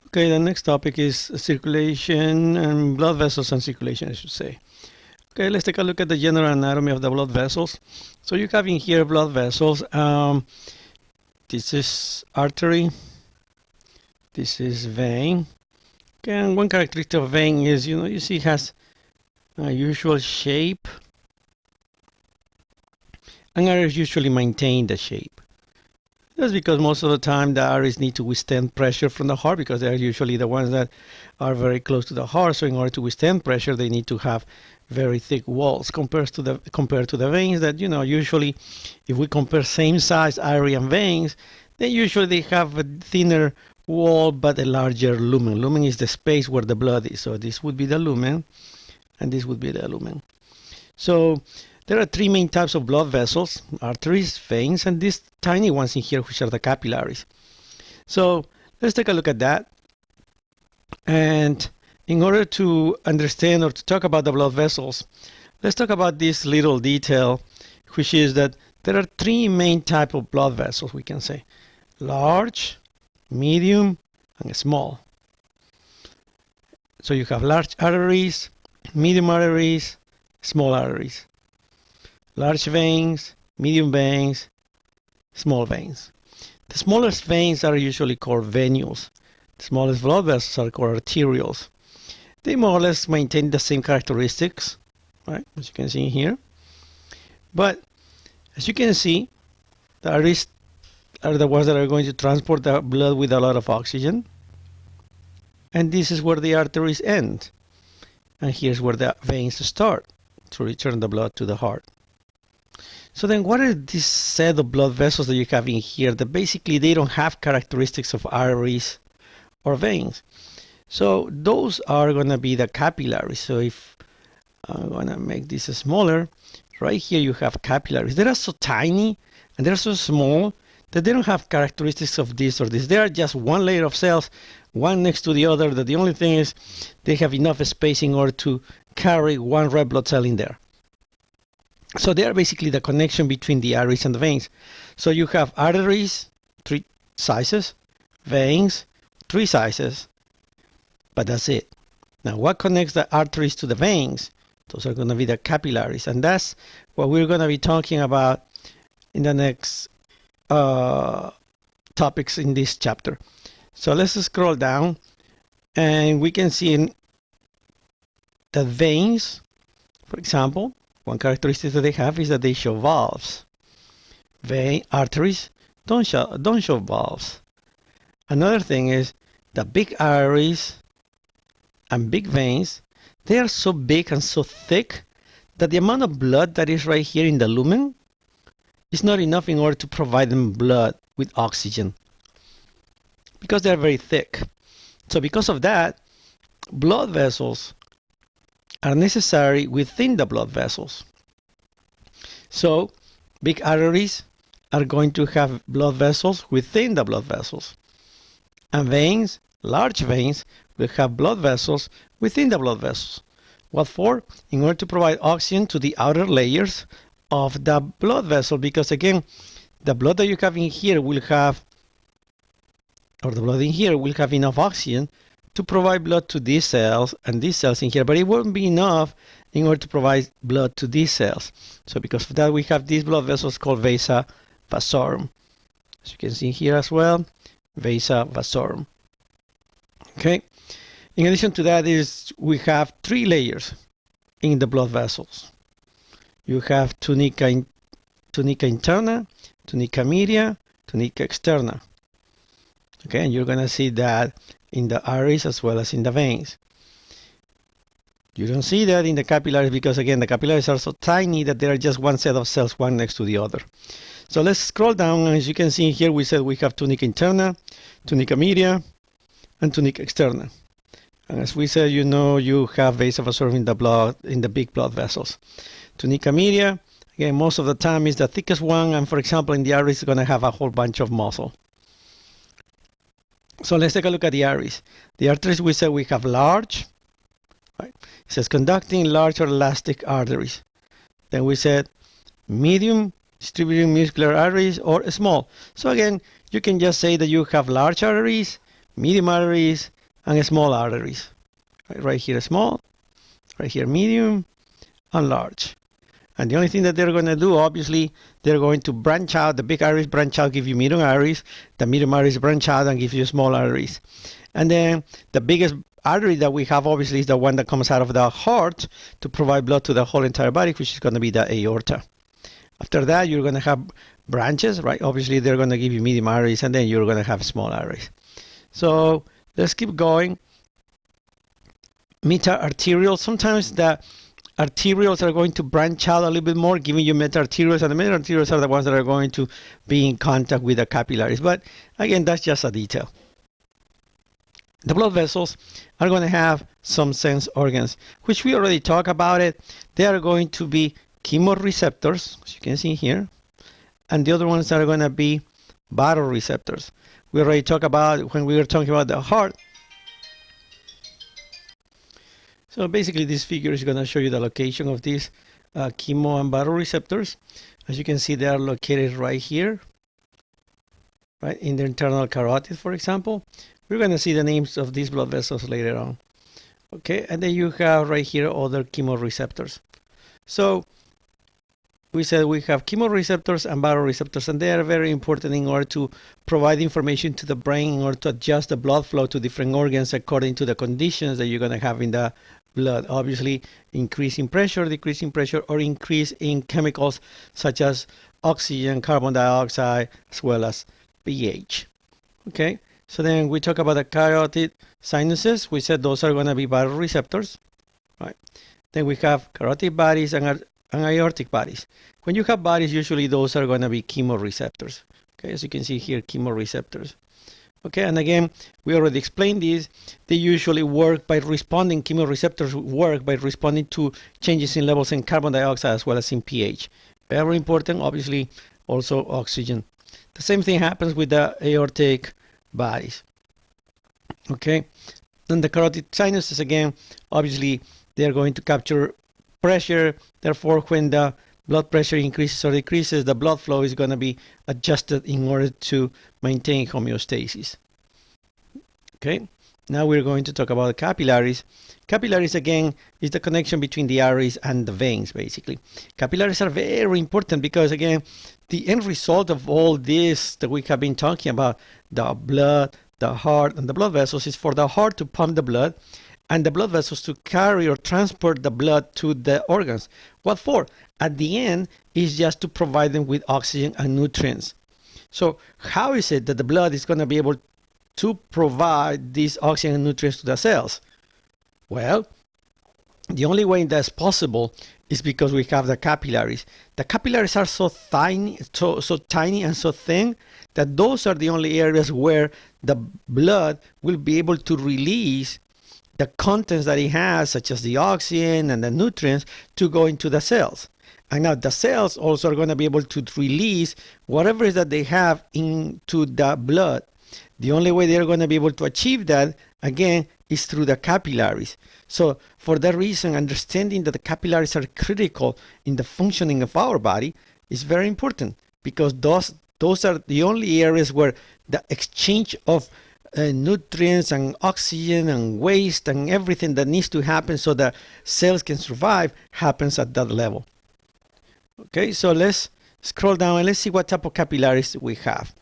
Okay, the next topic is circulation and blood vessels and circulation, I should say. Okay, let's take a look at the general anatomy of the blood vessels. So you have in here blood vessels. This is artery. This is vein. Okay, and one characteristic of vein is, you see it has a usual shape, and arteries usually maintain the shape. That's because most of the time the arteries need to withstand pressure from the heart because they're usually the ones that are very close to the heart. So in order to withstand pressure, they need to have very thick walls compared to the veins that, usually if we compare same size artery and veins, they usually have a thinner wall but a larger lumen. Lumen is the space where the blood is. So this would be the lumen and this would be the lumen. So there are three main types of blood vessels: arteries, veins, and these tiny ones in here, which are the capillaries. So let's take a look at that. And in order to understand or to talk about the blood vessels, let's talk about this little detail, which is that there are three main types of blood vessels, we can say: large, medium, and small. So you have large arteries, medium arteries, small arteries. Large veins, medium veins, small veins. The smallest veins are usually called venules. The smallest blood vessels are called arterioles. They more or less maintain the same characteristics, right, as you can see here. But as you can see, the arteries are the ones that are going to transport the blood with a lot of oxygen. And this is where the arteries end. And here's where the veins start to return the blood to the heart. So then what are these set of blood vessels that you have in here that basically they don't have characteristics of arteries or veins? So those are going to be the capillaries. So if I'm going to make this smaller, right here you have capillaries. They are so tiny and they're so small that they don't have characteristics of this or this. They are just one layer of cells, one next to the other, that the only thing is they have enough space in order to carry one red blood cell in there. So they are basically the connection between the arteries and the veins. So you have arteries, 3 sizes, veins, 3 sizes, but that's it. Now what connects the arteries to the veins? Those are going to be the capillaries, and that's what we're going to be talking about in the next topics in this chapter. So let's scroll down and we can see in the veins, for example, one characteristic that they have is that they show valves. Arteries don't show valves. Another thing is the big arteries and big veins, they are so big and so thick that the amount of blood that is right here in the lumen is not enough in order to provide them blood with oxygen because they are very thick. So because of that, blood vessels are necessary within the blood vessels. So big arteries are going to have blood vessels within the blood vessels. And veins, large veins, will have blood vessels within the blood vessels. What for? In order to provide oxygen to the outer layers of the blood vessel, because again, the blood that you have in here will have, or the blood in here will have enough oxygen to provide blood to these cells and these cells in here, but it won't be enough in order to provide blood to these cells. So because of that, we have these blood vessels called vasa vasorum. As you can see here as well, vasa vasorum. Okay. In addition to that is we have 3 layers in the blood vessels. You have tunica interna, tunica media, tunica externa. Okay, and you're going to see that in the arteries as well as in the veins. You don't see that in the capillaries because, again, the capillaries are so tiny that they are just one set of cells, one next to the other. So let's scroll down, and as you can see here, we said we have tunica interna, tunica media, and tunica externa. And as we said, you have vasa vasorum in the blood, in the big blood vessels. Tunica media, again, most of the time is the thickest one, and for example, in the arteries, it's going to have a whole bunch of muscle. So let's take a look at the arteries. The arteries, we said we have large, right? It says conducting large or elastic arteries. Then we said medium distributing muscular arteries or small. So again, you can just say that you have large arteries, medium arteries, and small arteries. Right here small, right here medium, and large. And the only thing that they're going to do, obviously, they're going to branch out. The big arteries branch out, give you medium arteries. The medium arteries branch out and give you small arteries. And then the biggest artery that we have, obviously, is the one that comes out of the heart to provide blood to the whole entire body, which is going to be the aorta. After that, you're going to have branches, right? Obviously, they're going to give you medium arteries, and then you're going to have small arteries. So let's keep going. Meta-arterial. Sometimes the arterioles are going to branch out a little bit more, giving you meta-arterioles, and the meta-arterioles are the ones that are going to be in contact with the capillaries. But again, that's just a detail. The blood vessels are going to have some sense organs, which we already talked about it. They are going to be chemoreceptors, as you can see here, and the other ones are going to be baroreceptors. We already talked about when we were talking about the heart. So basically, this figure is going to show you the location of these chemo and baroreceptors. As you can see, they are located right here, right in the internal carotid, for example. We're going to see the names of these blood vessels later on. Okay, and then you have right here other chemoreceptors. So we said we have chemoreceptors and baroreceptors, and they are very important in order to provide information to the brain in order to adjust the blood flow to different organs according to the conditions that you're going to have in the blood. Obviously, increasing pressure, decreasing pressure, or increase in chemicals such as oxygen, carbon dioxide, as well as pH. Okay, so then we talk about the carotid sinuses. We said those are going to be baroreceptors, right? Then we have carotid bodies and aortic bodies. When you have bodies, usually those are going to be chemoreceptors. Okay, as you can see here, chemoreceptors. Okay, and again, we already explained this. They usually work by responding, chemoreceptors work by responding to changes in levels in carbon dioxide as well as in pH. Very important, obviously, also oxygen. The same thing happens with the aortic bodies. Okay, then the carotid sinuses, again, obviously, they are going to capture pressure. Therefore, when the blood pressure increases or decreases, the blood flow is going to be adjusted in order to maintain homeostasis. Okay, now we're going to talk about capillaries. Capillaries, again, is the connection between the arteries and the veins, basically. Capillaries are very important because, again, the end result of all this that we have been talking about, the blood, the heart, and the blood vessels, is for the heart to pump the blood and the blood vessels to carry or transport the blood to the organs. What for? At the end is just to provide them with oxygen and nutrients. So how is it that the blood is going to be able to provide these oxygen and nutrients to the cells? Well, the only way that's possible is because we have the capillaries. The capillaries are so tiny, so tiny and so thin that those are the only areas where the blood will be able to release the contents that it has, such as the oxygen and the nutrients, to go into the cells. And now the cells also are going to be able to release whatever it is that they have into the blood. The only way they're going to be able to achieve that, again, is through the capillaries. So for that reason, understanding that the capillaries are critical in the functioning of our body is very important, because those are the only areas where the exchange of nutrients and oxygen and waste and everything that needs to happen so that cells can survive happens at that level. Okay, so let's scroll down and let's see what type of capillaries we have.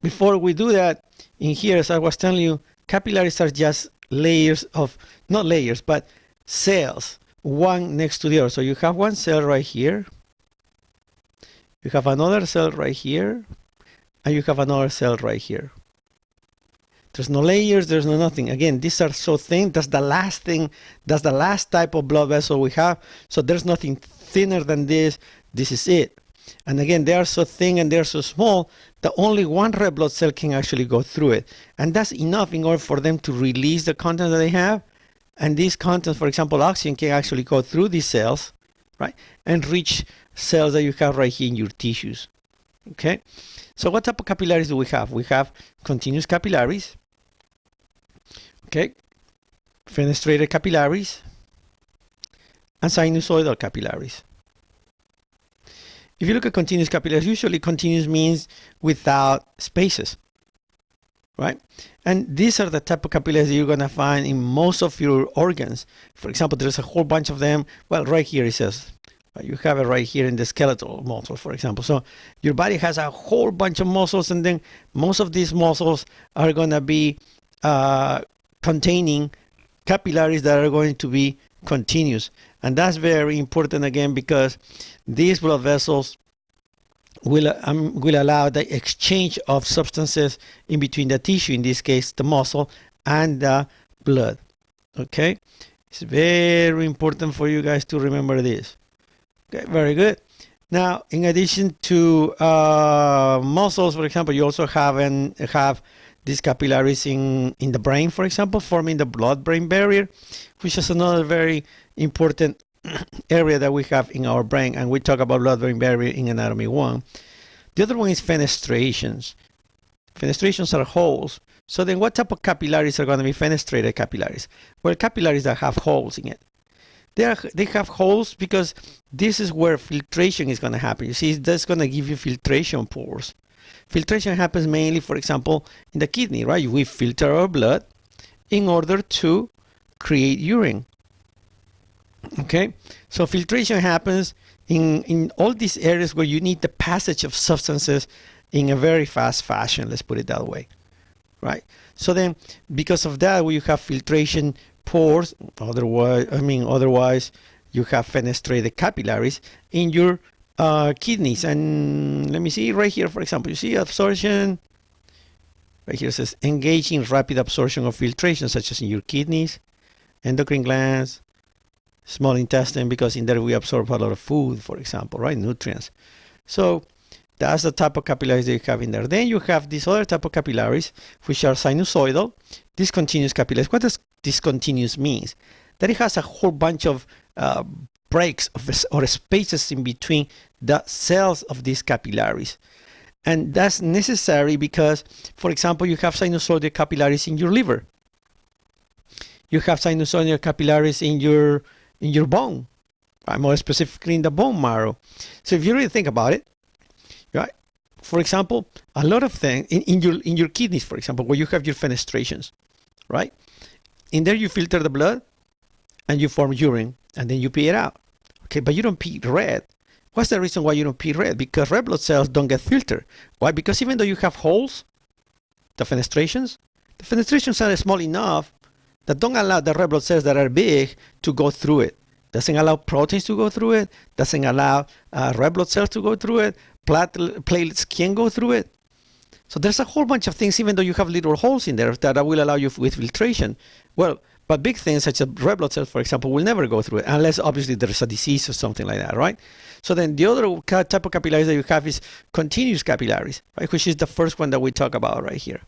Before we do that, in here, as I was telling you, capillaries are just layers of, not layers, but cells, one next to the other. So you have one cell right here, you have another cell right here, and you have another cell right here. There's no layers, there's no nothing. Again, these are so thin, that's the last thing, that's the last type of blood vessel we have. So there's nothing thinner than this. This is it. And again, they are so thin and they're so small that only one red blood cell can actually go through it. And that's enough in order for them to release the content that they have. And these contents, for example, oxygen, can actually go through these cells, right? And reach cells that you have right here in your tissues. Okay? So what type of capillaries do we have? We have continuous capillaries, okay, fenestrated capillaries, and sinusoidal capillaries. If you look at continuous capillaries, usually continuous means without spaces. right? And these are the type of capillaries that you're going to find in most of your organs. For example, there's a whole bunch of them. Well, right here it says, you have it right here in the skeletal muscle, for example. So your body has a whole bunch of muscles, and then most of these muscles are going to be containing capillaries that are going to be continuous. And that's very important, again, because these blood vessels will allow the exchange of substances in between the tissue, in this case the muscle, and the blood. Okay, it's very important for you guys to remember this. Okay, very good. Now, in addition to muscles, for example, you also have these capillaries in the brain, for example, forming the blood-brain barrier, which is another very important area that we have in our brain, and we talk about blood-brain barrier in Anatomy 1. The other one is fenestrations. Fenestrations are holes. So then what type of capillaries are going to be fenestrated capillaries? Well, capillaries that have holes in it. They have holes because this is where filtration is going to happen. You see, that's going to give you filtration pores. Filtration happens mainly, for example, in the kidney, right? We filter our blood in order to create urine. Okay, so filtration happens in all these areas where you need the passage of substances in a very fast fashion, let's put it that way, right? So then, because of that, you have filtration pores. Otherwise, you have fenestrated capillaries in your kidneys. And let me see right here, for example, you see absorption. Right here it says engaging rapid absorption of filtration, such as in your kidneys, endocrine glands, small intestine, because in there we absorb a lot of food, for example, right? Nutrients. So that's the type of capillaries that you have in there. Then you have this other type of capillaries, which are sinusoidal, discontinuous capillaries. What does discontinuous means? That it has a whole bunch of breaks or spaces in between the cells of these capillaries. And that's necessary because, for example, you have sinusoidal capillaries in your liver. You have sinusoidal capillaries in your bone, right? More specifically in the bone marrow. So if you really think about it, right? For example, a lot of things in your kidneys, for example, where you have your fenestrations, right? In there you filter the blood and you form urine and then you pee it out. Okay, but you don't pee red. What's the reason why you don't pee red? Because red blood cells don't get filtered. Why? Because even though you have holes, the fenestrations are small enough that don't allow the red blood cells that are big to go through it. Doesn't allow proteins to go through it. Doesn't allow red blood cells to go through it. Platelets can go through it. So there's a whole bunch of things, even though you have little holes in there, that will allow you with filtration. Well, but big things such as red blood cells, for example, will never go through it, unless obviously there's a disease or something like that, right? So then the other type of capillaries that you have is continuous capillaries, right? Which is the first one that we talk about right here.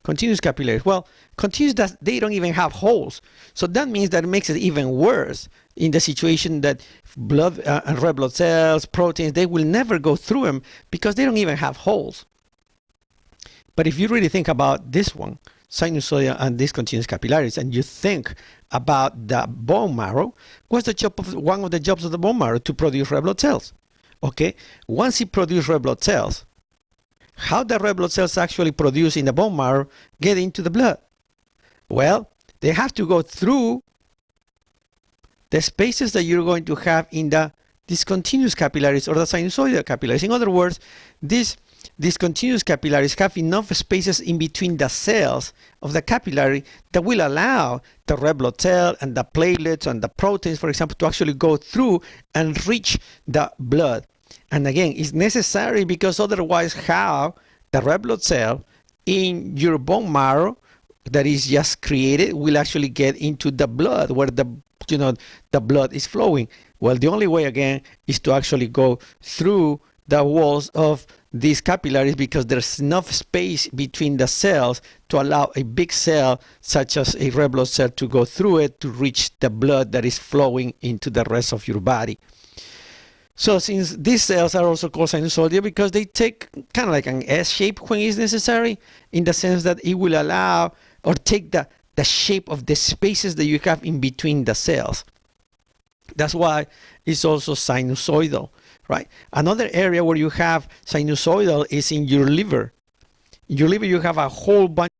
Continuous capillaries. Well, continuous, they don't even have holes. So that means that it makes it even worse in the situation that blood and red blood cells, proteins, they will never go through them because they don't even have holes. But if you really think about this one, sinusoidal and discontinuous capillaries, and you think about the bone marrow, what's the job of one of the jobs of the bone marrow? To produce red blood cells. Okay, once it produces red blood cells, how the red blood cells actually produced in the bone marrow get into the blood? Well, they have to go through the spaces that you're going to have in the discontinuous capillaries or the sinusoidal capillaries. In other words, these discontinuous capillaries have enough spaces in between the cells of the capillary that will allow the red blood cell and the platelets and the proteins, for example, to actually go through and reach the blood. And again, it's necessary because otherwise how the red blood cell in your bone marrow that is just created will actually get into the blood where the blood is flowing. Well, the only way again is to actually go through the walls of these capillaries because there's enough space between the cells to allow a big cell such as a red blood cell to go through it to reach the blood that is flowing into the rest of your body. So since these cells are also called sinusoidal because they take kind of like an S shape when it's necessary, in the sense that it will allow or take the shape of the spaces that you have in between the cells. That's why it's also sinusoidal, right? Another area where you have sinusoidal is in your liver. In your liver, you have a whole bunch